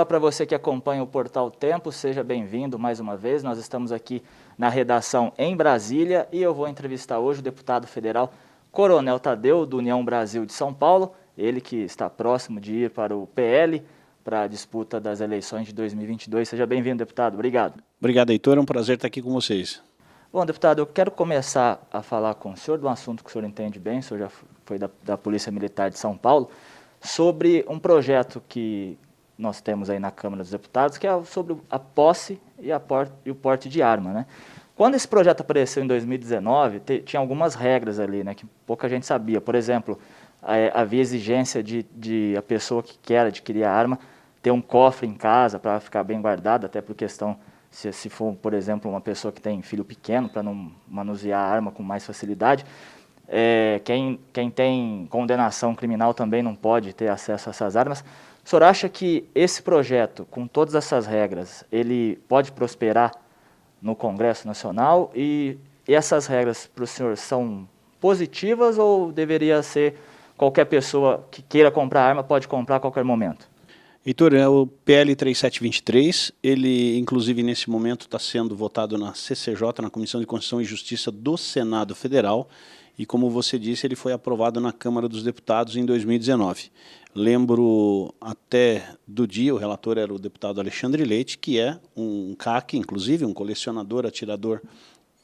Olá para você que acompanha o Portal Tempo, seja bem-vindo mais uma vez. Nós estamos aqui na redação em Brasília e eu vou entrevistar hoje o deputado federal Coronel Tadeu, do União Brasil de São Paulo, ele que está próximo de ir para o PL, para a disputa das eleições de 2022. Seja bem-vindo, deputado. Obrigado. Obrigado, Heitor. É um prazer estar aqui com vocês. Bom, deputado, eu quero começar a falar com o senhor de um assunto que o senhor entende bem, o senhor já foi da Polícia Militar de São Paulo, sobre um projeto que nós temos aí na Câmara dos Deputados, que é sobre a posse e o porte de arma, né? Quando esse projeto apareceu em 2019, tinha algumas regras ali, né, que pouca gente sabia. Por exemplo, havia exigência de a pessoa que quer adquirir a arma ter um cofre em casa para ficar bem guardado, até por questão, se for, por exemplo, uma pessoa que tem filho pequeno, para não manusear a arma com mais facilidade. Quem tem condenação criminal também não pode ter acesso a essas armas. O senhor acha que esse projeto, com todas essas regras, ele pode prosperar no Congresso Nacional? E essas regras para o senhor são positivas ou deveria ser qualquer pessoa que queira comprar arma pode comprar a qualquer momento? Heitor, o PL 3723, ele inclusive nesse momento está sendo votado na CCJ, na Comissão de Constituição e Justiça do Senado Federal, e como você disse, ele foi aprovado na Câmara dos Deputados em 2019. Lembro até do dia, o relator era o deputado Alexandre Leite, que é um CAC, inclusive, um colecionador, atirador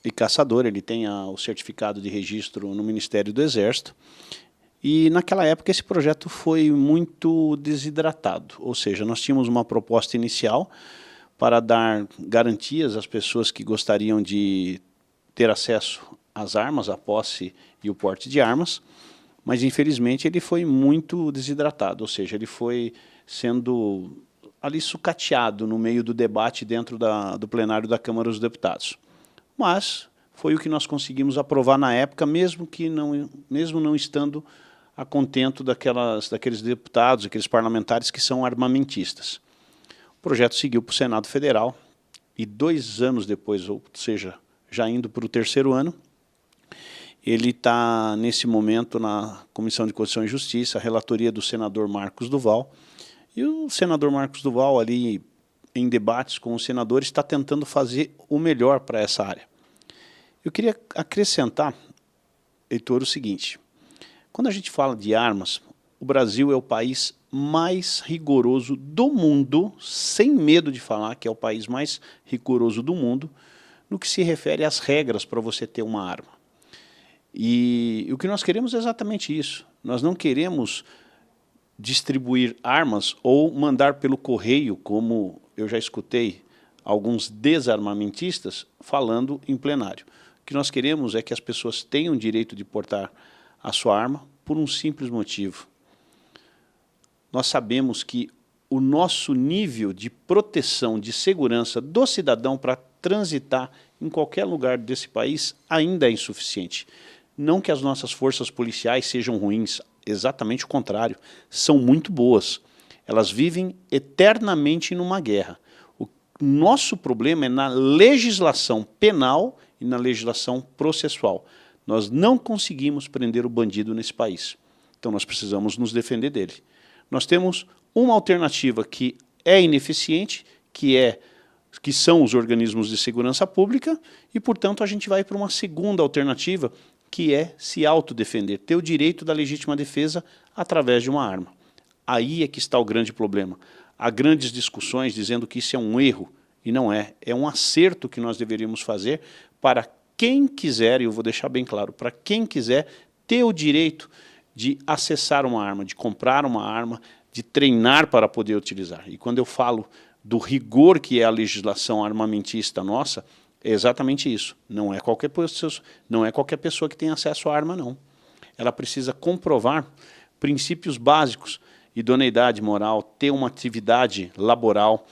e caçador. Ele tem o certificado de registro no Ministério do Exército. E naquela época esse projeto foi muito desidratado, ou seja, nós tínhamos uma proposta inicial para dar garantias às pessoas que gostariam de ter acesso às armas, à posse e o porte de armas, mas infelizmente ele foi muito desidratado, ou seja, ele foi sendo ali sucateado no meio do debate dentro do plenário da Câmara dos Deputados. Mas foi o que nós conseguimos aprovar na época, mesmo não estando a contento daqueles deputados, aqueles parlamentares que são armamentistas. O projeto seguiu para o Senado Federal e 2 anos depois, ou seja, já indo para o 3º ano, ele está, nesse momento, na Comissão de Constituição e Justiça, a relatoria do senador Marcos Duval, e o senador Marcos Duval, ali, em debates com os senadores, está tentando fazer o melhor para essa área. Eu queria acrescentar, Heitor, o seguinte: quando a gente fala de armas, o Brasil é o país mais rigoroso do mundo, sem medo de falar que é o país mais rigoroso do mundo, no que se refere às regras para você ter uma arma. E o que nós queremos é exatamente isso. Nós não queremos distribuir armas ou mandar pelo correio, como eu já escutei alguns desarmamentistas falando em plenário. O que nós queremos é que as pessoas tenham o direito de portar a sua arma por um simples motivo. Nós sabemos que o nosso nível de proteção, de segurança do cidadão para transitar em qualquer lugar desse país ainda é insuficiente. Não que as nossas forças policiais sejam ruins, exatamente o contrário, são muito boas. Elas vivem eternamente numa guerra. O nosso problema é na legislação penal e na legislação processual. Nós não conseguimos prender o bandido nesse país. Então nós precisamos nos defender dele. Nós temos uma alternativa que é ineficiente, que são os organismos de segurança pública, e, portanto, a gente vai para uma segunda alternativa, que é se autodefender, ter o direito da legítima defesa através de uma arma. Aí é que está o grande problema. Há grandes discussões dizendo que isso é um erro, e não é. É um acerto que nós deveríamos fazer para quem quiser, e eu vou deixar bem claro, para quem quiser ter o direito de acessar uma arma, de comprar uma arma, de treinar para poder utilizar. E quando eu falo do rigor que é a legislação armamentista nossa, é exatamente isso. Não é qualquer pessoa que tem acesso à arma, não. Ela precisa comprovar princípios básicos: idoneidade moral, ter uma atividade laboral,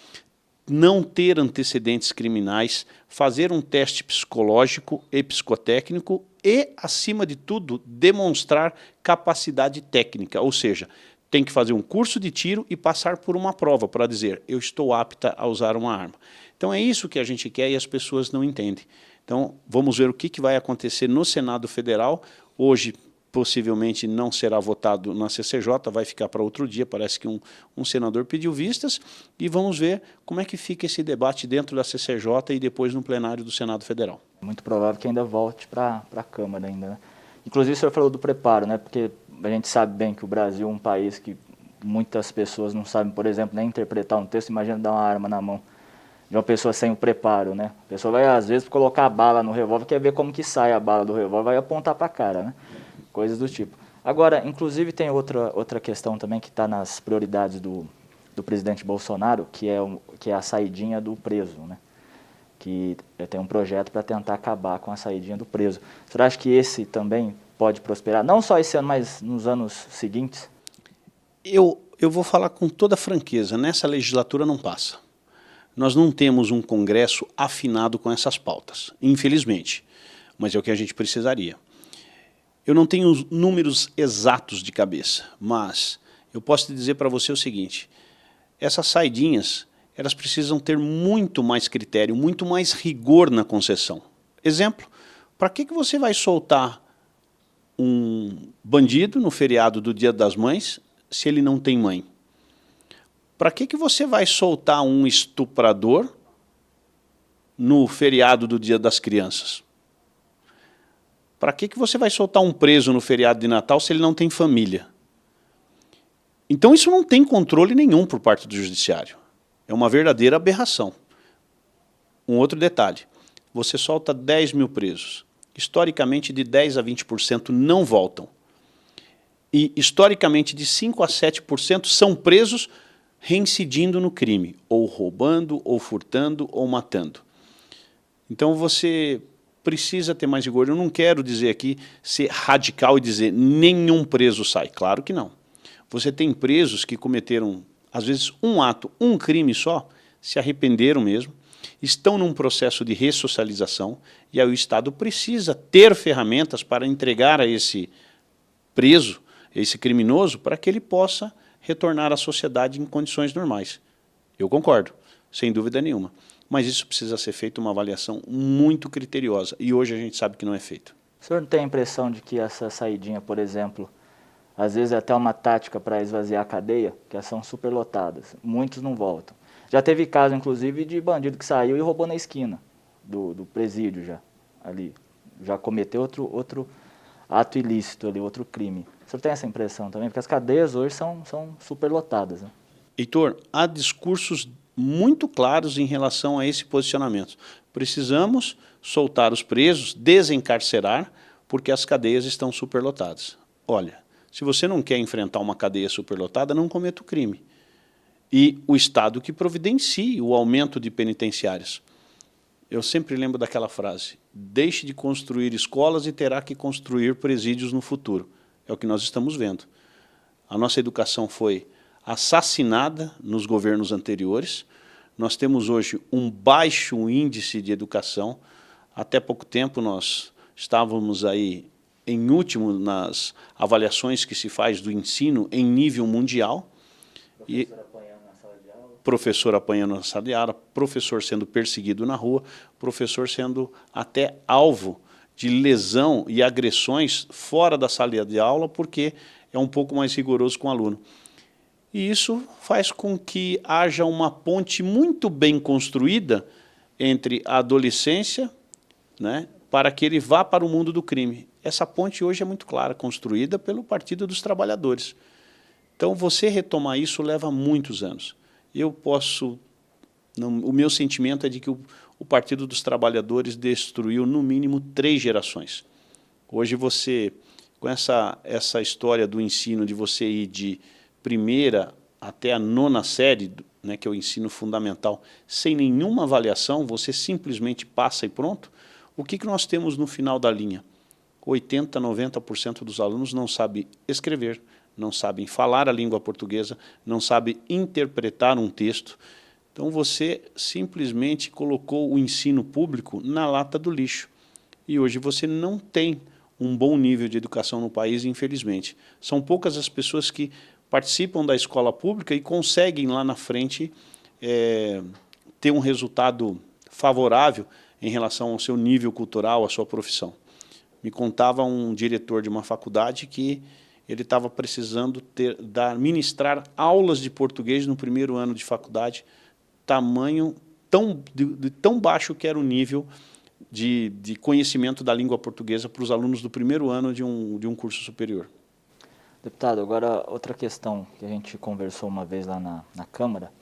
não ter antecedentes criminais, fazer um teste psicológico e psicotécnico e, acima de tudo, demonstrar capacidade técnica, ou seja, tem que fazer um curso de tiro e passar por uma prova para dizer: eu estou apta a usar uma arma. Então é isso que a gente quer e as pessoas não entendem. Então vamos ver o que vai acontecer no Senado Federal. Hoje possivelmente não será votado na CCJ, vai ficar para outro dia, parece que um senador pediu vistas, e vamos ver como é que fica esse debate dentro da CCJ e depois no plenário do Senado Federal. Muito provável que ainda volte para a Câmara ainda, né? Inclusive o senhor falou do preparo, né? Porque a gente sabe bem que o Brasil é um país que muitas pessoas não sabem, por exemplo, nem interpretar um texto. Imagina dar uma arma na mão de uma pessoa sem o preparo, né? A pessoa vai, às vezes, colocar a bala no revólver, quer ver como que sai a bala do revólver, vai apontar para a cara, né? Coisas do tipo. Agora, inclusive, tem outra questão também que está nas prioridades do presidente Bolsonaro, que é a saidinha do preso, né? Que tem um projeto para tentar acabar com a saidinha do preso. Você acha que esse também pode prosperar, não só esse ano, mas nos anos seguintes? Eu vou falar com toda franqueza, nessa legislatura não passa. Nós não temos um Congresso afinado com essas pautas, infelizmente, mas é o que a gente precisaria. Eu não tenho os números exatos de cabeça, mas eu posso te dizer para você o seguinte: essas saidinhas, elas precisam ter muito mais critério, muito mais rigor na concessão. Exemplo, para que você vai soltar um bandido no feriado do Dia das Mães se ele não tem mãe? Para que você vai soltar um estuprador no feriado do Dia das Crianças? Para que você vai soltar um preso no feriado de Natal se ele não tem família? Então isso não tem controle nenhum por parte do Judiciário. É uma verdadeira aberração. Um outro detalhe, você solta 10 mil presos. Historicamente, de 10% a 20% não voltam. E, historicamente, de 5% a 7% são presos reincidindo no crime, ou roubando, ou furtando, ou matando. Então você precisa ter mais rigor. Eu não quero dizer aqui, ser radical e dizer nenhum preso sai. Claro que não. Você tem presos que cometeram, às vezes, um ato, um crime só, se arrependeram mesmo, estão num processo de ressocialização, e aí o Estado precisa ter ferramentas para entregar a esse preso, esse criminoso, para que ele possa retornar à sociedade em condições normais. Eu concordo, sem dúvida nenhuma. Mas isso precisa ser feito uma avaliação muito criteriosa, e hoje a gente sabe que não é feito. O senhor não tem a impressão de que essa saidinha, por exemplo, às vezes é até uma tática para esvaziar a cadeia, que elas são superlotadas, muitos não voltam. Já teve caso, inclusive, de bandido que saiu e roubou na esquina do presídio já, ali. Já cometeu outro ato ilícito ali, outro crime. O senhor tem essa impressão também? Porque as cadeias hoje são superlotadas, né? Heitor, há discursos muito claros em relação a esse posicionamento. Precisamos soltar os presos, desencarcerar, porque as cadeias estão superlotadas. Olha, se você não quer enfrentar uma cadeia superlotada, não cometa o crime. E o Estado que providencie o aumento de penitenciárias. Eu sempre lembro daquela frase: deixe de construir escolas e terá que construir presídios no futuro. É o que nós estamos vendo. A nossa educação foi assassinada nos governos anteriores. Nós temos hoje um baixo índice de educação. Até pouco tempo nós estávamos aí em último nas avaliações que se faz do ensino em nível mundial. Professor apanhando na sala de aula, professor sendo perseguido na rua, professor sendo até alvo de lesão e agressões fora da sala de aula, porque é um pouco mais rigoroso com o aluno. E isso faz com que haja uma ponte muito bem construída entre a adolescência, né, para que ele vá para o mundo do crime. Essa ponte hoje é muito clara, construída pelo Partido dos Trabalhadores. Então, você retomar isso leva muitos anos. O meu sentimento é de que o Partido dos Trabalhadores destruiu, no mínimo, 3 gerações. Hoje você, com essa história do ensino, de você ir de primeira até a 9ª série, né, que é o ensino fundamental, sem nenhuma avaliação, você simplesmente passa e pronto, o que nós temos no final da linha? 80%, 90% dos alunos não sabem escrever, não sabem falar a língua portuguesa, não sabem interpretar um texto. Então você simplesmente colocou o ensino público na lata do lixo. E hoje você não tem um bom nível de educação no país, infelizmente. São poucas as pessoas que participam da escola pública e conseguem lá na frente ter um resultado favorável em relação ao seu nível cultural, à sua profissão. Me contava um diretor de uma faculdade que ele estava precisando ministrar aulas de português no primeiro ano de faculdade, tamanho de tão baixo que era o nível de conhecimento da língua portuguesa para os alunos do primeiro ano de um curso superior. Deputado, agora outra questão que a gente conversou uma vez lá na Câmara,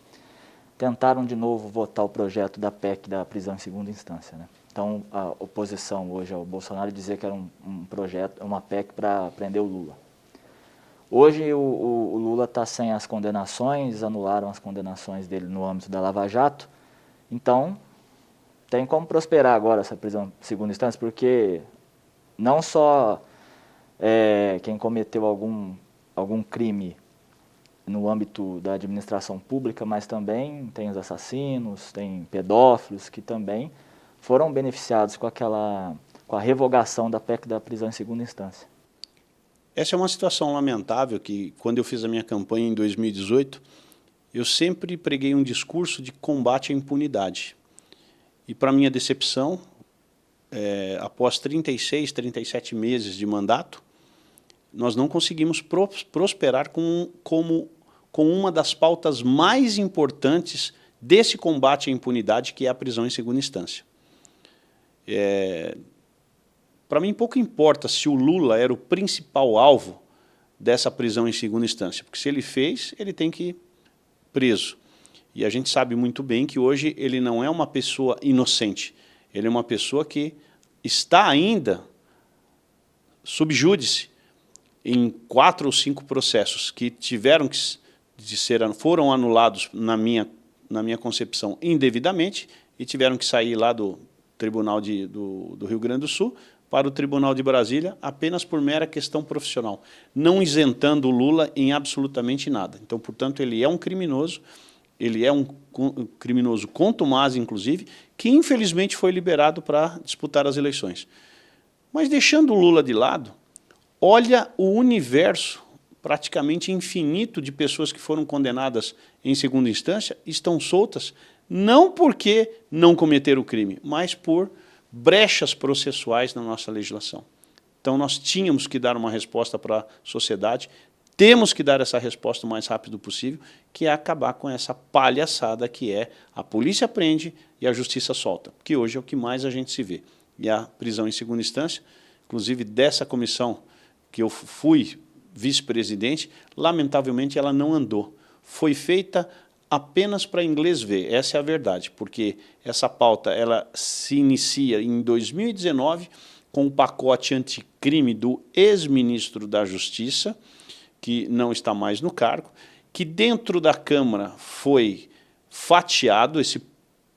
tentaram de novo votar o projeto da PEC da prisão em segunda instância, né? Então, a oposição hoje ao Bolsonaro dizia que era um projeto, uma PEC para prender o Lula. Hoje o Lula está sem as condenações, anularam as condenações dele no âmbito da Lava Jato, então tem como prosperar agora essa prisão em segunda instância, porque não só quem cometeu algum crime no âmbito da administração pública, mas também tem os assassinos, tem pedófilos que também foram beneficiados com a revogação da PEC da prisão em segunda instância. Essa é uma situação lamentável que, quando eu fiz a minha campanha em 2018, eu sempre preguei um discurso de combate à impunidade. E, para minha decepção, após 36, 37 meses de mandato, nós não conseguimos prosperar com uma das pautas mais importantes desse combate à impunidade, que é a prisão em segunda instância. Para mim, pouco importa se o Lula era o principal alvo dessa prisão em segunda instância, porque se ele fez, ele tem que ir preso. E a gente sabe muito bem que hoje ele não é uma pessoa inocente, ele é uma pessoa que está ainda sob júdice em 4 ou 5 processos que foram anulados, na minha concepção, indevidamente, e tiveram que sair lá do Tribunal do Rio Grande do Sul para o Tribunal de Brasília, apenas por mera questão profissional, não isentando o Lula em absolutamente nada. Então, portanto, ele é um criminoso, ele é um criminoso contumaz, inclusive, que infelizmente foi liberado para disputar as eleições. Mas deixando o Lula de lado, olha o universo praticamente infinito de pessoas que foram condenadas em segunda instância, estão soltas, não porque não cometeram o crime, mas por brechas processuais na nossa legislação. Então, nós tínhamos que dar uma resposta para a sociedade, temos que dar essa resposta o mais rápido possível, que é acabar com essa palhaçada que é a polícia prende e a justiça solta, que hoje é o que mais a gente se vê. E a prisão em segunda instância, inclusive dessa comissão que eu fui vice-presidente, lamentavelmente ela não andou. Foi feita apenas para inglês ver, essa é a verdade, porque essa pauta ela se inicia em 2019 com o pacote anticrime do ex-ministro da Justiça, que não está mais no cargo, que dentro da Câmara foi fatiado, esse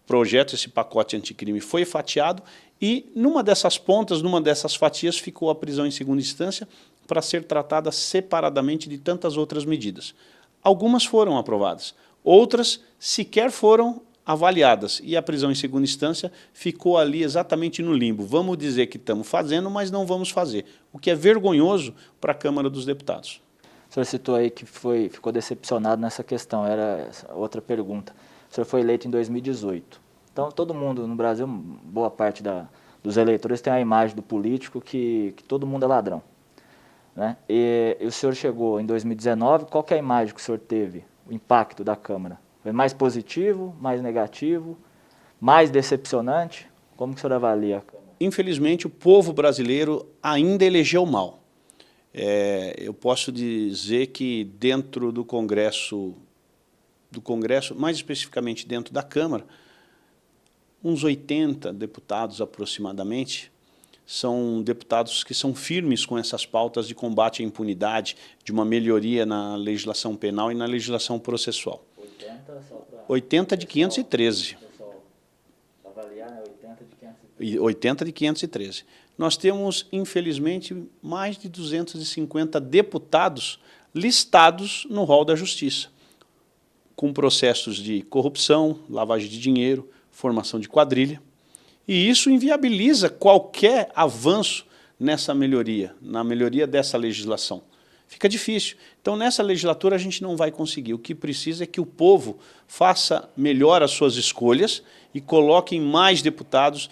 projeto, esse pacote anticrime foi fatiado, e numa dessas pontas, numa dessas fatias, ficou a prisão em segunda instância para ser tratada separadamente de tantas outras medidas. Algumas foram aprovadas, outras sequer foram avaliadas, e a prisão em segunda instância ficou ali exatamente no limbo. Vamos dizer que estamos fazendo, mas não vamos fazer, o que é vergonhoso para a Câmara dos Deputados. O senhor citou aí que ficou decepcionado nessa questão, era outra pergunta. O senhor foi eleito em 2018. Então, todo mundo no Brasil, boa parte dos eleitores tem a imagem do político que todo mundo é ladrão, né? E o senhor chegou em 2019, qual que é a imagem que o senhor teve, o impacto da Câmara? Foi mais positivo, mais negativo, mais decepcionante? Como que o senhor avalia a Câmara? Infelizmente, o povo brasileiro ainda elegeu mal. Eu posso dizer que dentro do Congresso, mais especificamente dentro da Câmara, uns 80 deputados aproximadamente são deputados que são firmes com essas pautas de combate à impunidade, de uma melhoria na legislação penal e na legislação processual. 80 de 513. Pessoal, avaliar, né? 80 de 513. Nós temos, infelizmente, mais de 250 deputados listados no rol da Justiça, com processos de corrupção, lavagem de dinheiro, formação de quadrilha, e isso inviabiliza qualquer avanço nessa melhoria, na melhoria dessa legislação. Fica difícil. Então, nessa legislatura, a gente não vai conseguir. O que precisa é que o povo faça melhor as suas escolhas e coloque mais deputados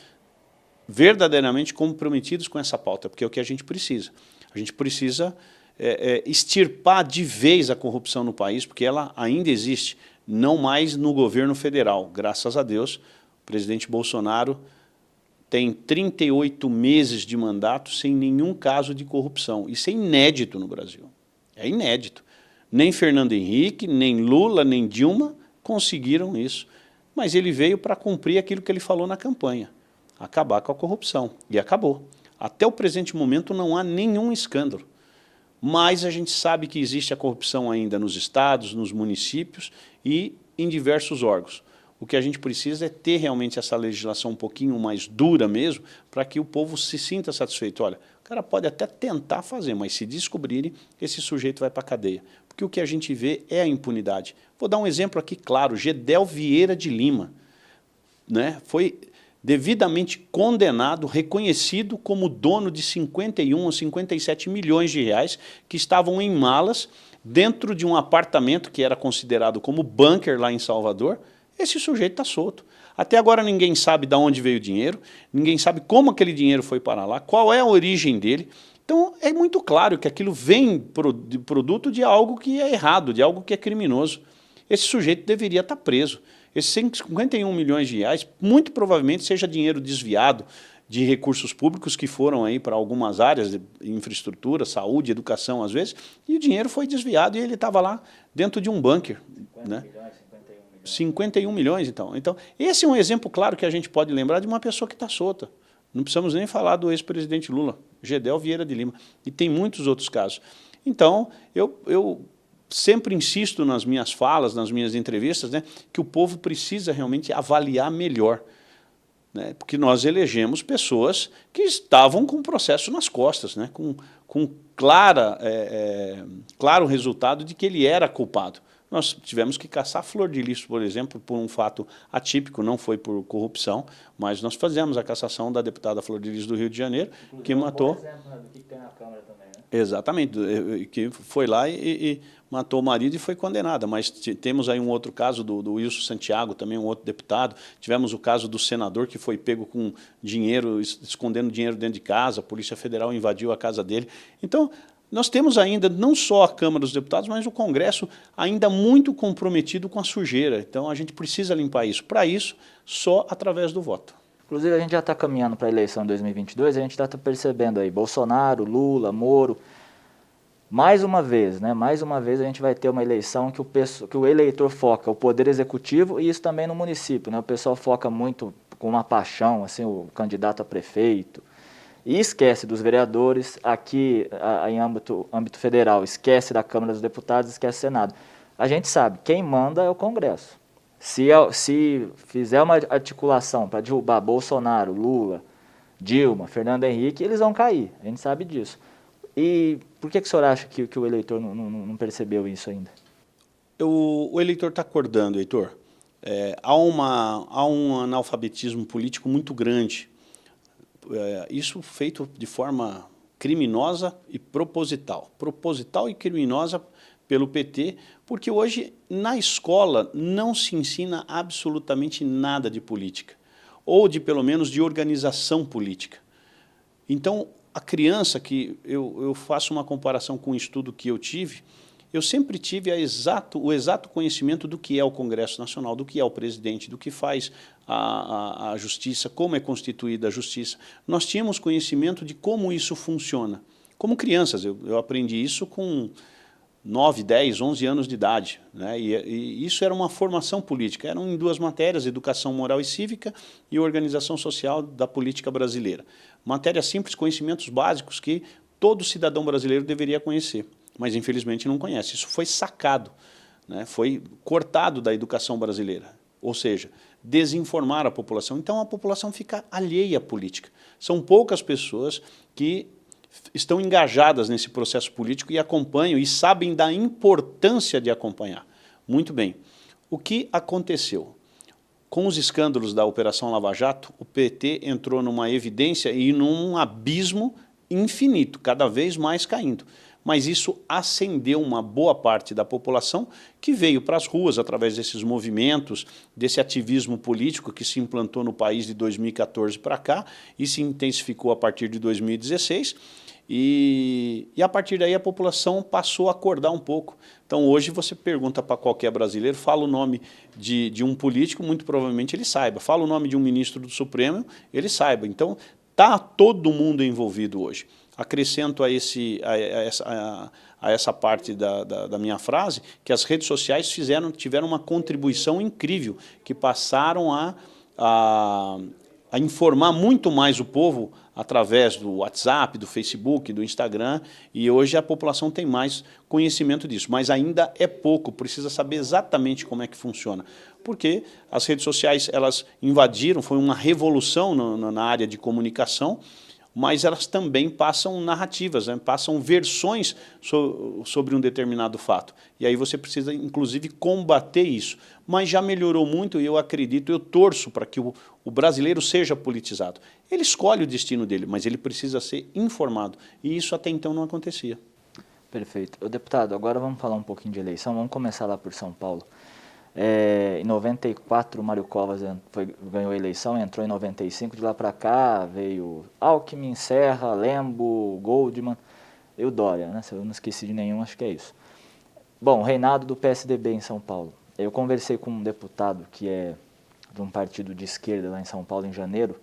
verdadeiramente comprometidos com essa pauta, porque é o que a gente precisa. A gente precisa extirpar de vez a corrupção no país, porque ela ainda existe, não mais no governo federal. Graças a Deus, o presidente Bolsonaro tem 38 meses de mandato sem nenhum caso de corrupção. Isso é inédito no Brasil. É inédito. Nem Fernando Henrique, nem Lula, nem Dilma conseguiram isso. Mas ele veio para cumprir aquilo que ele falou na campanha, acabar com a corrupção. E acabou. Até o presente momento não há nenhum escândalo. Mas a gente sabe que existe a corrupção ainda nos estados, nos municípios e em diversos órgãos. O que a gente precisa é ter realmente essa legislação um pouquinho mais dura mesmo, para que o povo se sinta satisfeito. Olha, o cara pode até tentar fazer, mas se descobrirem, esse sujeito vai para a cadeia. Porque o que a gente vê é a impunidade. Vou dar um exemplo aqui claro, Gedel Vieira de Lima, né, foi devidamente condenado, reconhecido como dono de 51 ou 57 milhões de reais que estavam em malas dentro de um apartamento que era considerado como bunker lá em Salvador. Esse sujeito está solto. Até agora ninguém sabe de onde veio o dinheiro, ninguém sabe como aquele dinheiro foi para lá, qual é a origem dele. Então é muito claro que aquilo vem de produto de algo que é errado, de algo que é criminoso. Esse sujeito deveria estar preso. Esses 51 milhões de reais, muito provavelmente seja dinheiro desviado de recursos públicos que foram aí para algumas áreas de infraestrutura, saúde, educação às vezes, e o dinheiro foi desviado e ele estava lá dentro de um bunker. 51 milhões, então. Então, esse é um exemplo claro que a gente pode lembrar de uma pessoa que está solta. Não precisamos nem falar do ex-presidente Lula, Gedel Vieira de Lima, e tem muitos outros casos. Então, eu sempre insisto nas minhas falas, nas minhas entrevistas, né, que o povo precisa realmente avaliar melhor, né, porque nós elegemos pessoas que estavam com o processo nas costas, né, com claro resultado de que ele era culpado. Nós tivemos que caçar Flor de Lis, por exemplo, por um fato atípico, não foi por corrupção, mas nós fizemos a cassação da deputada Flor de Lis do Rio de Janeiro, inclusive, que matou... Um exemplo, né, do que tem na Câmara também, né? Exatamente, que foi lá e matou o marido e foi condenada, mas temos aí um outro caso do Wilson Santiago, também um outro deputado, tivemos o caso do senador que foi pego com dinheiro, escondendo dinheiro dentro de casa, a Polícia Federal invadiu a casa dele. Então, nós temos ainda não só a Câmara dos Deputados, mas o Congresso ainda muito comprometido com a sujeira. Então, a gente precisa limpar isso. Para isso, só através do voto. Inclusive, a gente já está caminhando para a eleição de 2022, a gente já está percebendo aí Bolsonaro, Lula, Moro. Mais uma vez, né? Mais uma vez a gente vai ter uma eleição que o eleitor foca o poder executivo e isso também no município, né? O pessoal foca muito com uma paixão, assim, o candidato a prefeito, e esquece dos vereadores, aqui em âmbito federal, esquece da Câmara dos Deputados, esquece do Senado. A gente sabe, quem manda é o Congresso. Se fizer uma articulação para derrubar Bolsonaro, Lula, Dilma, Fernando Henrique, eles vão cair, a gente sabe disso. E por que o senhor acha que o eleitor não percebeu isso ainda? O eleitor está acordando, Heitor. Há um analfabetismo político muito grande. Isso feito de forma criminosa e proposital. Proposital e criminosa pelo PT, porque hoje na escola não se ensina absolutamente nada de política, ou de pelo menos de organização política. Então, a criança, que eu faço uma comparação com um estudo que eu tive, eu sempre tive o exato conhecimento do que é o Congresso Nacional, do que é o presidente, do que faz a justiça, como é constituída a justiça. Nós tínhamos conhecimento de como isso funciona. Como crianças, eu aprendi isso com 9, 10, 11 anos de idade, né? E isso era uma formação política, eram em 2 matérias, Educação Moral e Cívica e Organização Social da Política Brasileira. Matéria simples, conhecimentos básicos que todo cidadão brasileiro deveria conhecer, mas infelizmente não conhece. Isso foi sacado, né? Foi cortado da educação brasileira, ou seja, desinformar a população. Então a população fica alheia à política. São poucas pessoas que estão engajadas nesse processo político e acompanham e sabem da importância de acompanhar. Muito bem. O que aconteceu? Com os escândalos da Operação Lava Jato, o PT entrou numa evidência e num abismo infinito, cada vez mais caindo. mas isso acendeu uma boa parte da população que veio para as ruas através desses movimentos, desse ativismo político que se implantou no país de 2014 para cá e se intensificou a partir de 2016. E a partir daí a população passou a acordar um pouco. Então hoje você pergunta para qualquer brasileiro, fala o nome de um político, muito provavelmente ele saiba. Fala o nome de um ministro do Supremo, ele saiba. Então está todo mundo envolvido hoje. Acrescento a essa parte da minha frase que as redes sociais tiveram uma contribuição incrível, que passaram a informar muito mais o povo através do WhatsApp, do Facebook, do Instagram, e hoje a população tem mais conhecimento disso, mas ainda é pouco, precisa saber exatamente como é que funciona, porque as redes sociais elas invadiram, foi uma revolução na área de comunicação, mas elas também passam narrativas, né? Passam versões sobre um determinado fato. E aí você precisa, inclusive, combater isso. Mas já melhorou muito e eu acredito, eu torço para que o brasileiro seja politizado. Ele escolhe o destino dele, mas ele precisa ser informado. E isso até então não acontecia. Perfeito. Deputado, agora vamos falar um pouquinho de eleição. Vamos começar lá por São Paulo. Em 94, o Mário Covas ganhou a eleição, entrou em 95, de lá para cá veio Alckmin, Serra, Lembo, Goldman e o Dória, né? Se eu não esqueci de nenhum, acho que é isso. Bom, reinado do PSDB em São Paulo. Eu conversei com um deputado que é de um partido de esquerda lá em São Paulo em janeiro.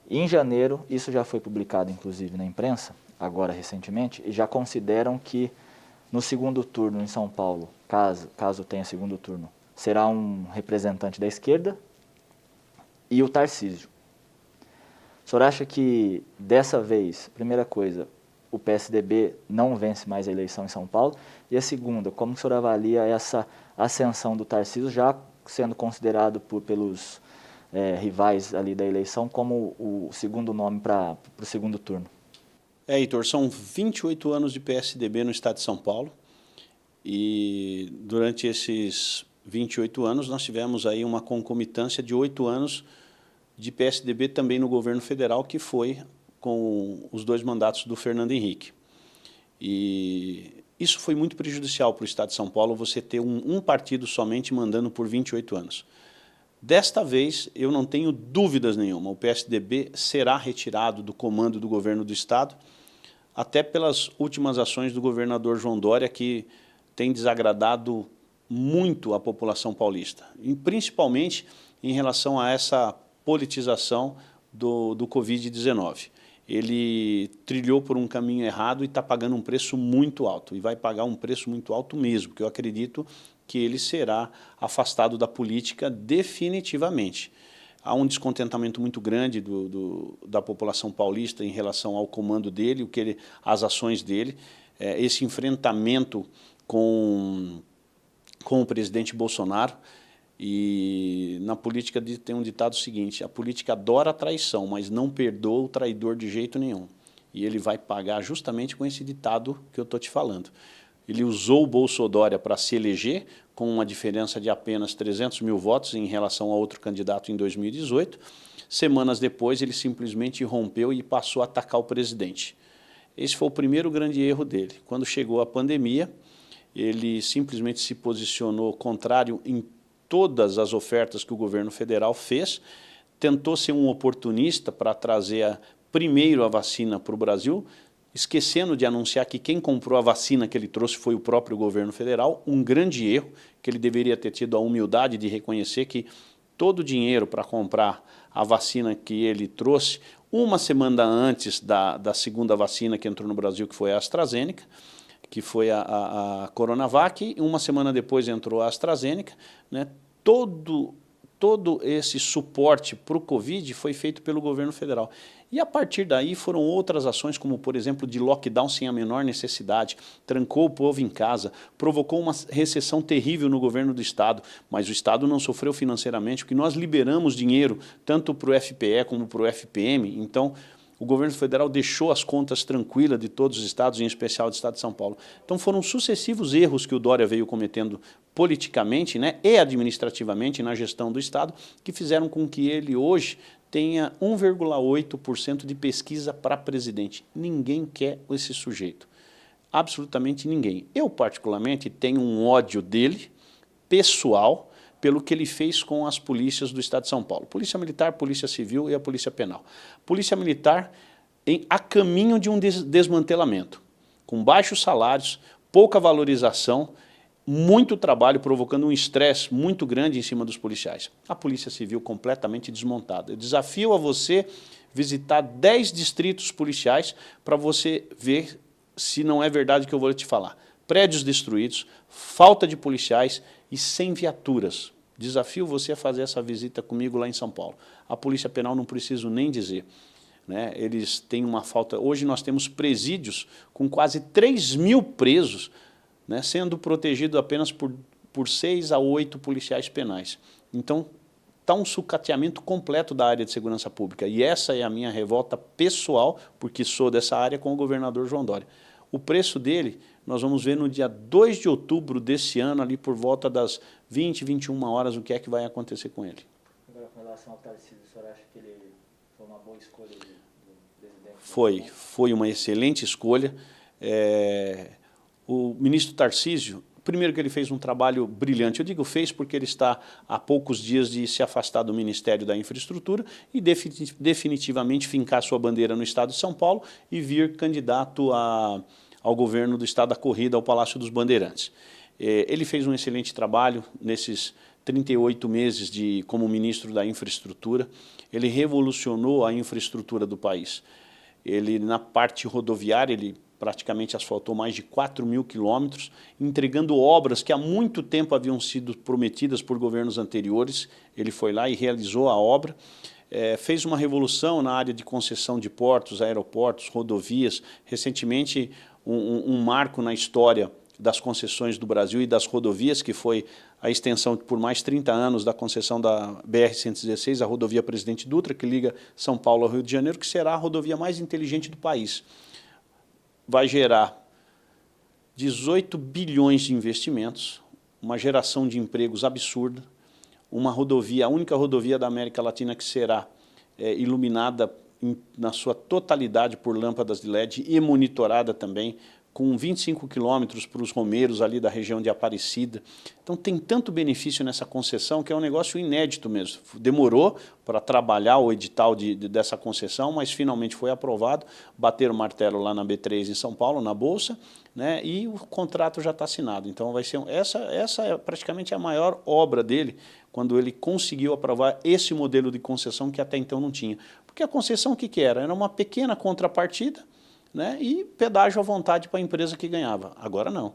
E em janeiro, isso já foi publicado inclusive na imprensa, agora recentemente, e já consideram que no segundo turno em São Paulo, caso tenha segundo turno, será um representante da esquerda e o Tarcísio. O senhor acha que, dessa vez, primeira coisa, o PSDB não vence mais a eleição em São Paulo? E a segunda, como o senhor avalia essa ascensão do Tarcísio, já sendo considerado pelos rivais ali da eleição como o segundo nome para o segundo turno? Heitor, são 28 anos de PSDB no estado de São Paulo e durante esses 28 anos, nós tivemos aí uma concomitância de 8 anos de PSDB também no governo federal, que foi com os 2 mandatos do Fernando Henrique. E isso foi muito prejudicial para o estado de São Paulo, você ter um partido somente mandando por 28 anos. Desta vez, eu não tenho dúvidas nenhuma, o PSDB será retirado do comando do governo do estado, até pelas últimas ações do governador João Dória, que tem desagradado muito a população paulista, e principalmente em relação a essa politização do Covid-19. Ele trilhou por um caminho errado e está pagando um preço muito alto, e vai pagar um preço muito alto mesmo, que eu acredito que ele será afastado da política definitivamente. Há um descontentamento muito grande da população paulista em relação ao comando dele, as ações dele, esse enfrentamento com o presidente Bolsonaro. E na política tem um ditado seguinte: a política adora a traição, mas não perdoa o traidor de jeito nenhum. E ele vai pagar justamente com esse ditado que eu estou te falando. Ele usou o Bolsodória para se eleger, com uma diferença de apenas 300 mil votos em relação a outro candidato em 2018. Semanas depois, ele simplesmente rompeu e passou a atacar o presidente. Esse foi o primeiro grande erro dele. Quando chegou a pandemia, ele simplesmente se posicionou contrário em todas as ofertas que o governo federal fez, tentou ser um oportunista para trazer primeiro a vacina para o Brasil, esquecendo de anunciar que quem comprou a vacina que ele trouxe foi o próprio governo federal, um grande erro, que ele deveria ter tido a humildade de reconhecer que todo o dinheiro para comprar a vacina que ele trouxe, uma semana antes da segunda vacina que entrou no Brasil, que foi a AstraZeneca, que foi a Coronavac, e uma semana depois entrou a AstraZeneca, né? Todo esse suporte para o Covid foi feito pelo governo federal. E a partir daí foram outras ações, como por exemplo de lockdown sem a menor necessidade, trancou o povo em casa, provocou uma recessão terrível no governo do estado, mas o estado não sofreu financeiramente, porque nós liberamos dinheiro tanto para o FPE como para o FPM, então o governo federal deixou as contas tranquilas de todos os estados, em especial do estado de São Paulo. Então foram sucessivos erros que o Dória veio cometendo politicamente, né, e administrativamente na gestão do estado, que fizeram com que ele hoje tenha 1,8% de pesquisa para presidente. Ninguém quer esse sujeito. Absolutamente ninguém. Eu, particularmente, tenho um ódio dele, pessoal, pelo que ele fez com as polícias do Estado de São Paulo. Polícia Militar, Polícia Civil e a Polícia Penal. Polícia Militar a caminho de um desmantelamento, com baixos salários, pouca valorização, muito trabalho, provocando um estresse muito grande em cima dos policiais. A Polícia Civil completamente desmontada. Eu desafio a você visitar 10 distritos policiais para você ver se não é verdade o que eu vou te falar. Prédios destruídos, falta de policiais e sem viaturas. Desafio você a fazer essa visita comigo lá em São Paulo. A Polícia Penal não preciso nem dizer. Né? Eles têm uma falta... Hoje nós temos presídios com quase 3.000 presos, né, sendo protegido apenas por 6 a 8 policiais penais. Então, está um sucateamento completo da área de segurança pública. E essa é a minha revolta pessoal, porque sou dessa área, com o governador João Dória. O preço dele, nós vamos ver no dia 2 de outubro desse ano, ali por volta das 20, 21 horas, o que é que vai acontecer com ele. Agora, com relação ao Tarcísio, o senhor acha que ele foi uma boa escolha do presidente? Foi uma excelente escolha. O ministro Tarcísio, primeiro que ele fez um trabalho brilhante, eu digo fez porque ele está há poucos dias de se afastar do Ministério da Infraestrutura e definitivamente fincar sua bandeira no Estado de São Paulo e vir candidato ao governo do Estado da Corrida, ao Palácio dos Bandeirantes. Ele fez um excelente trabalho nesses 38 meses como ministro da Infraestrutura, ele revolucionou a infraestrutura do país. Ele, na parte rodoviária, ele praticamente asfaltou mais de 4.000 quilômetros, entregando obras que há muito tempo haviam sido prometidas por governos anteriores. Ele foi lá e realizou a obra, fez uma revolução na área de concessão de portos, aeroportos, rodovias. Recentemente, um marco na história das concessões do Brasil e das rodovias, que foi a extensão por mais 30 anos da concessão da BR-116, a rodovia Presidente Dutra, que liga São Paulo ao Rio de Janeiro, que será a rodovia mais inteligente do país. Vai gerar 18 bilhões de investimentos, uma geração de empregos absurda, uma rodovia, a única rodovia da América Latina que será iluminada na sua totalidade por lâmpadas de LED e monitorada também, com 25 quilômetros para os romeiros ali da região de Aparecida. Então tem tanto benefício nessa concessão que é um negócio inédito mesmo. Demorou para trabalhar o edital dessa concessão, mas finalmente foi aprovado, bateram o martelo lá na B3 em São Paulo, na Bolsa, né, e o contrato já está assinado. Então vai ser essa é praticamente a maior obra dele, quando ele conseguiu aprovar esse modelo de concessão que até então não tinha. Porque a concessão o que era? Era uma pequena contrapartida, né, e pedágio à vontade para a empresa que ganhava. Agora não.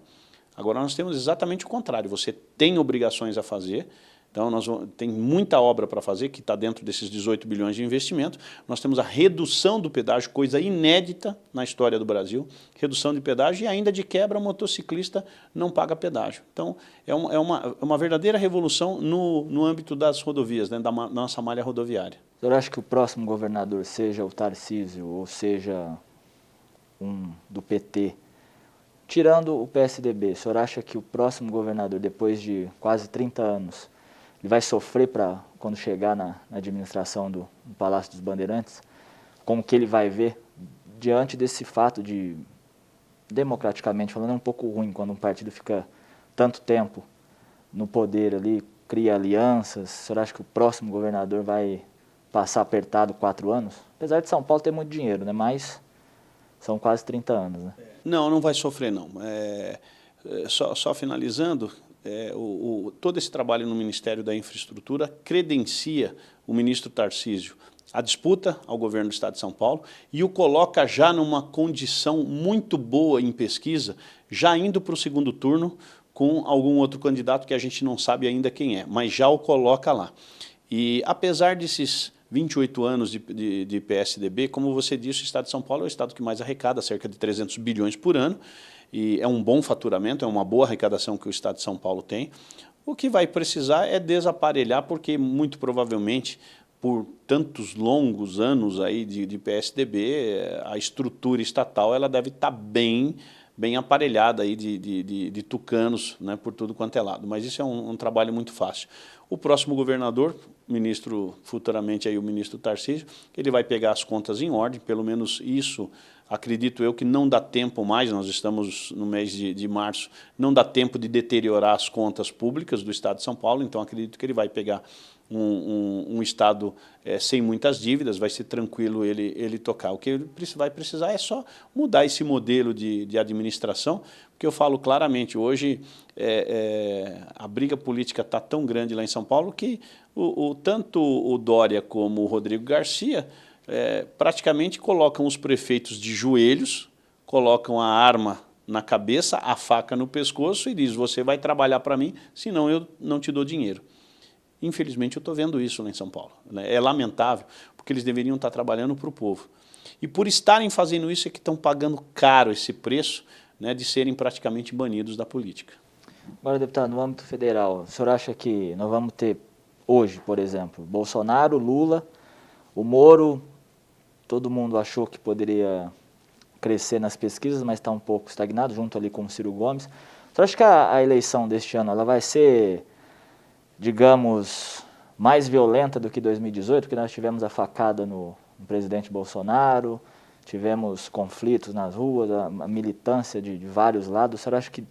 Agora nós temos exatamente o contrário. Você tem obrigações a fazer, então tem muita obra para fazer, que está dentro desses 18 bilhões de investimento. Nós temos a redução do pedágio, coisa inédita na história do Brasil, redução de pedágio e ainda de quebra, motociclista não paga pedágio. Então é uma verdadeira revolução no âmbito das rodovias, né, da nossa malha rodoviária. O senhor acha que o próximo governador, seja o Tarcísio ou seja do PT, tirando o PSDB, o senhor acha que o próximo governador, depois de quase 30 anos, ele vai sofrer quando chegar na administração do Palácio dos Bandeirantes? Como que ele vai ver diante desse fato de, democraticamente falando, é um pouco ruim quando um partido fica tanto tempo no poder ali, cria alianças? O senhor acha que o próximo governador vai passar apertado 4 anos? Apesar de São Paulo ter muito dinheiro, né? Mas são quase 30 anos, né? Não vai sofrer, não. Só finalizando, todo esse trabalho no Ministério da Infraestrutura credencia o ministro Tarcísio a disputa ao governo do Estado de São Paulo e o coloca já numa condição muito boa em pesquisa, já indo para o segundo turno com algum outro candidato que a gente não sabe ainda quem é, mas já o coloca lá. E apesar desses 28 anos de PSDB, como você disse, o Estado de São Paulo é o estado que mais arrecada, cerca de 300 bilhões por ano, e é um bom faturamento, é uma boa arrecadação que o Estado de São Paulo tem. O que vai precisar é desaparelhar, porque muito provavelmente, por tantos longos anos aí de PSDB, a estrutura estatal ela deve estar bem aparelhada aí de tucanos, né, por tudo quanto é lado. Mas isso é um trabalho muito fácil. O próximo governador, ministro, futuramente aí o ministro Tarcísio, ele vai pegar as contas em ordem, pelo menos isso, acredito eu que não dá tempo mais, nós estamos no mês de março, não dá tempo de deteriorar as contas públicas do Estado de São Paulo, então acredito que ele vai pegar um Estado sem muitas dívidas, vai ser tranquilo ele tocar. O que ele vai precisar é só mudar esse modelo de administração, porque eu falo claramente, hoje a briga política está tão grande lá em São Paulo que tanto o Dória como o Rodrigo Garcia praticamente colocam os prefeitos de joelhos, colocam a arma na cabeça, a faca no pescoço e diz, você vai trabalhar para mim, senão eu não te dou dinheiro. Infelizmente, eu estou vendo isso lá em São Paulo. É lamentável, porque eles deveriam estar trabalhando para o povo. E por estarem fazendo isso é que estão pagando caro esse preço, né, de serem praticamente banidos da política. Agora, deputado, no âmbito federal, o senhor acha que nós vamos ter hoje, por exemplo, Bolsonaro, Lula, o Moro, todo mundo achou que poderia crescer nas pesquisas, mas está um pouco estagnado, junto ali com o Ciro Gomes. O senhor acha que a eleição deste ano ela vai ser, digamos, mais violenta do que 2018, porque nós tivemos a facada no presidente Bolsonaro, tivemos conflitos nas ruas, a militância de vários lados. O senhor acha que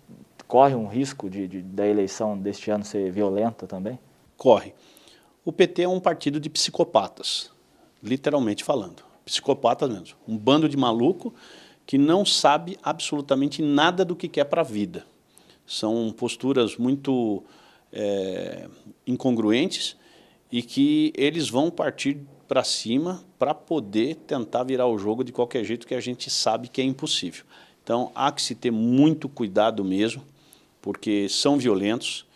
corre um risco da eleição deste ano ser violenta também? Corre. O PT é um partido de psicopatas, literalmente falando. Psicopatas mesmo. Um bando de maluco que não sabe absolutamente nada do que quer para a vida. São posturas muito incongruentes e que eles vão partir para cima para poder tentar virar o jogo de qualquer jeito, que a gente sabe que é impossível. Então, há que se ter muito cuidado mesmo, porque são violentos,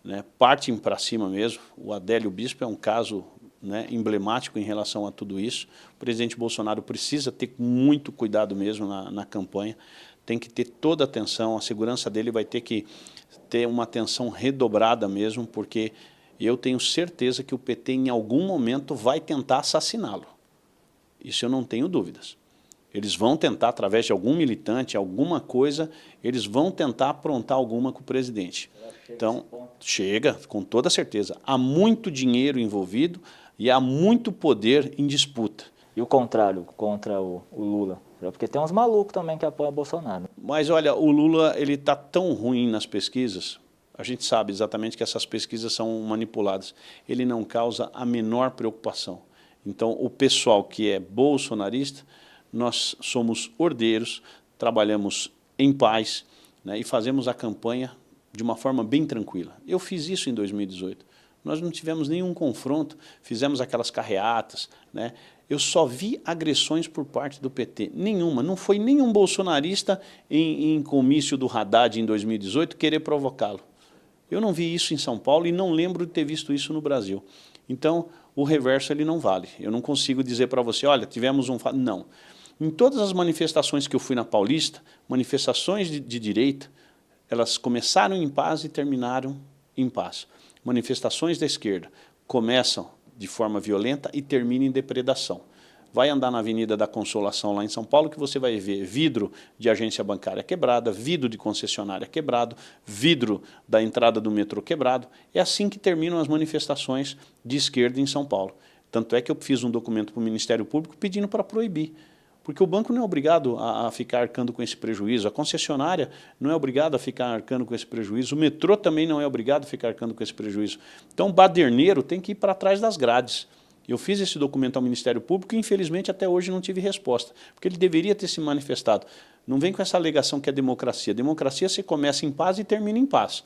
né, partem para cima mesmo. O Adélio Bispo é um caso, né, emblemático em relação a tudo isso. O presidente Bolsonaro precisa ter muito cuidado mesmo na campanha, tem que ter toda a atenção, a segurança dele vai ter que ter uma atenção redobrada mesmo, porque eu tenho certeza que o PT em algum momento vai tentar assassiná-lo. Isso eu não tenho dúvidas. Eles vão tentar, através de algum militante, alguma coisa, eles vão tentar aprontar alguma com o presidente. Então, chega, com toda certeza. Há muito dinheiro envolvido e há muito poder em disputa. E o contrário, contra o Lula? Porque tem uns malucos também que apoiam o Bolsonaro. Mas, olha, o Lula está tão ruim nas pesquisas, a gente sabe exatamente que essas pesquisas são manipuladas. Ele não causa a menor preocupação. Então, o pessoal que é bolsonarista, nós somos ordeiros, trabalhamos em paz, né, e fazemos a campanha de uma forma bem tranquila. Eu fiz isso em 2018. Nós não tivemos nenhum confronto, fizemos aquelas carreatas, né? Eu só vi agressões por parte do PT, nenhuma. Não foi nenhum bolsonarista em comício do Haddad em 2018 querer provocá-lo. Eu não vi isso em São Paulo e não lembro de ter visto isso no Brasil. Então, o reverso ele não vale. Eu não consigo dizer para você, olha, tivemos um... Não. Em todas as manifestações que eu fui na Paulista, manifestações de direita, elas começaram em paz e terminaram em paz. Manifestações da esquerda começam de forma violenta e terminam em depredação. Vai andar na Avenida da Consolação, lá em São Paulo, que você vai ver vidro de agência bancária quebrada, vidro de concessionária quebrado, vidro da entrada do metrô quebrado. É assim que terminam as manifestações de esquerda em São Paulo. Tanto é que eu fiz um documento para o Ministério Público pedindo para proibir. Porque o banco não é obrigado a ficar arcando com esse prejuízo, a concessionária não é obrigada a ficar arcando com esse prejuízo, o metrô também não é obrigado a ficar arcando com esse prejuízo. Então, o baderneiro tem que ir para trás das grades. Eu fiz esse documento ao Ministério Público e, infelizmente, até hoje não tive resposta, porque ele deveria ter se manifestado. Não vem com essa alegação que é democracia. Democracia se começa em paz e termina em paz.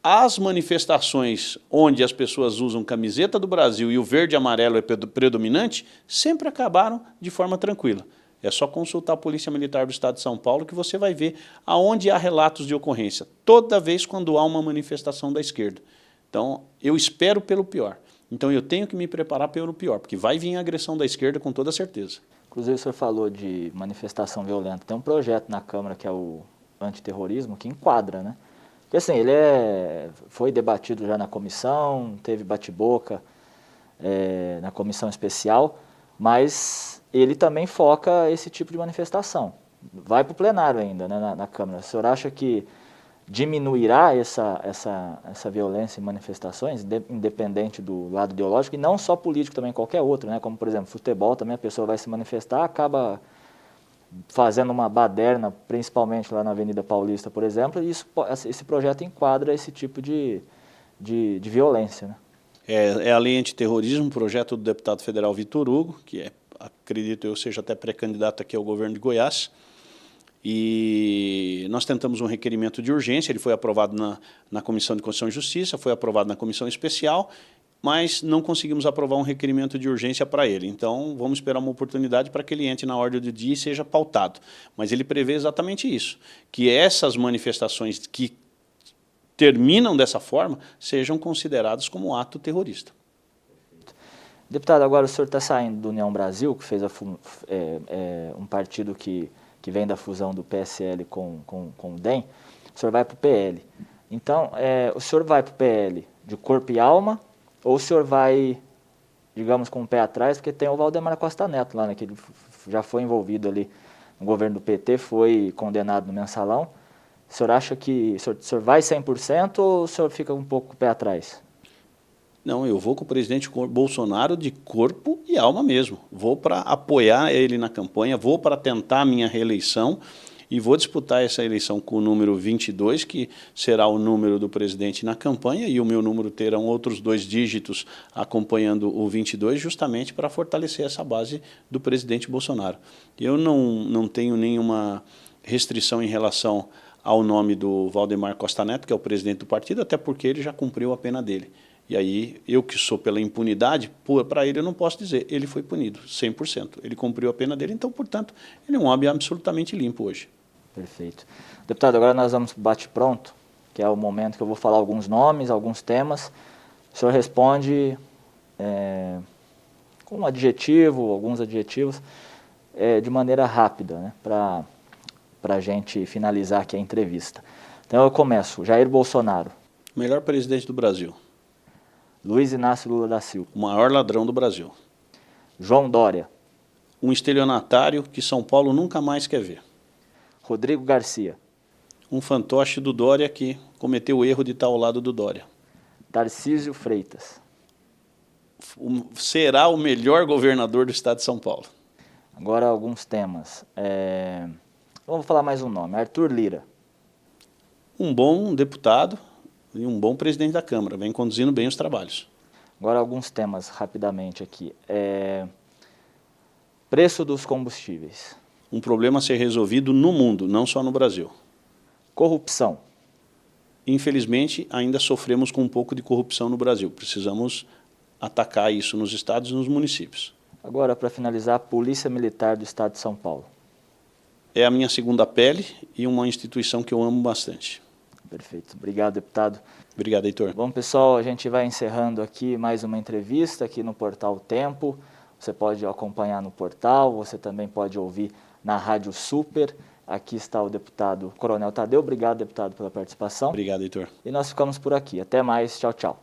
As manifestações onde as pessoas usam camiseta do Brasil e o verde e amarelo é predominante, sempre acabaram de forma tranquila. É só consultar a Polícia Militar do Estado de São Paulo que você vai ver aonde há relatos de ocorrência, toda vez quando há uma manifestação da esquerda. Então, eu espero pelo pior. Então, eu tenho que me preparar pelo pior, porque vai vir a agressão da esquerda com toda certeza. Inclusive, o senhor falou de manifestação violenta. Tem um projeto na Câmara que é o antiterrorismo, que enquadra, né? Porque assim, ele foi debatido já na comissão, teve bate-boca na comissão especial, mas ele também foca esse tipo de manifestação. Vai para o plenário ainda, né, na Câmara. O senhor acha que diminuirá essa violência em manifestações, independente do lado ideológico, e não só político, também qualquer outro, né? Como, por exemplo, futebol, também a pessoa vai se manifestar, acaba fazendo uma baderna, principalmente lá na Avenida Paulista, por exemplo, e esse projeto enquadra esse tipo de violência, né? É a lei antiterrorismo, projeto do deputado federal Vitor Hugo, que acredito eu seja até pré-candidato aqui ao governo de Goiás. E nós tentamos um requerimento de urgência, ele foi aprovado na Comissão de Constituição e Justiça, foi aprovado na Comissão Especial, mas não conseguimos aprovar um requerimento de urgência para ele. Então, vamos esperar uma oportunidade para que ele entre na ordem do dia e seja pautado. Mas ele prevê exatamente isso, que essas manifestações que terminam dessa forma sejam consideradas como ato terrorista. Deputado, agora o senhor está saindo do União Brasil, que fez um partido que vem da fusão do PSL com o DEM, o senhor vai para o PL. Então, o senhor vai para o PL de corpo e alma, ou o senhor vai, digamos, com o pé atrás, porque tem o Valdemar Costa Neto lá, né, que ele já foi envolvido ali no governo do PT, foi condenado no mensalão. O senhor acha que o senhor vai 100% ou o senhor fica um pouco com o pé atrás? Não, eu vou com o presidente Bolsonaro de corpo e alma mesmo. Vou para apoiar ele na campanha, vou para tentar a minha reeleição e vou disputar essa eleição com o número 22, que será o número do presidente na campanha, e o meu número terão outros 2 dígitos acompanhando o 22, justamente para fortalecer essa base do presidente Bolsonaro. Eu não tenho nenhuma restrição em relação ao nome do Valdemar Costa Neto, que é o presidente do partido, até porque ele já cumpriu a pena dele. E aí, eu que sou pela impunidade, para ele eu não posso dizer, ele foi punido, 100%. Ele cumpriu a pena dele, então, portanto, ele é um homem absolutamente limpo hoje. Perfeito. Deputado, agora nós vamos para o bate-pronto, que é o momento que eu vou falar alguns nomes, alguns temas. O senhor responde com um adjetivo, alguns adjetivos, de maneira rápida, né, para a gente finalizar aqui a entrevista. Então eu começo. Jair Bolsonaro. O melhor presidente do Brasil. Luiz Inácio Lula da Silva. O maior ladrão do Brasil. João Dória. Um estelionatário que São Paulo nunca mais quer ver. Rodrigo Garcia. Um fantoche do Dória que cometeu o erro de estar ao lado do Dória. Tarcísio Freitas. Será o melhor governador do estado de São Paulo. Agora alguns temas. Vamos falar mais um nome. Arthur Lira. Um bom deputado e um bom presidente da Câmara, vem conduzindo bem os trabalhos. Agora alguns temas rapidamente aqui. Preço dos combustíveis. Um problema a ser resolvido no mundo, não só no Brasil. Corrupção. Infelizmente, ainda sofremos com um pouco de corrupção no Brasil. Precisamos atacar isso nos estados e nos municípios. Agora, para finalizar, a Polícia Militar do Estado de São Paulo. É a minha segunda pele e uma instituição que eu amo bastante. Perfeito. Obrigado, deputado. Obrigado, Heitor. Bom, pessoal, a gente vai encerrando aqui mais uma entrevista aqui no Portal Tempo. Você pode acompanhar no portal, você também pode ouvir na Rádio Super. Aqui está o deputado Coronel Tadeu. Obrigado, deputado, pela participação. Obrigado, Heitor. E nós ficamos por aqui. Até mais. Tchau, tchau.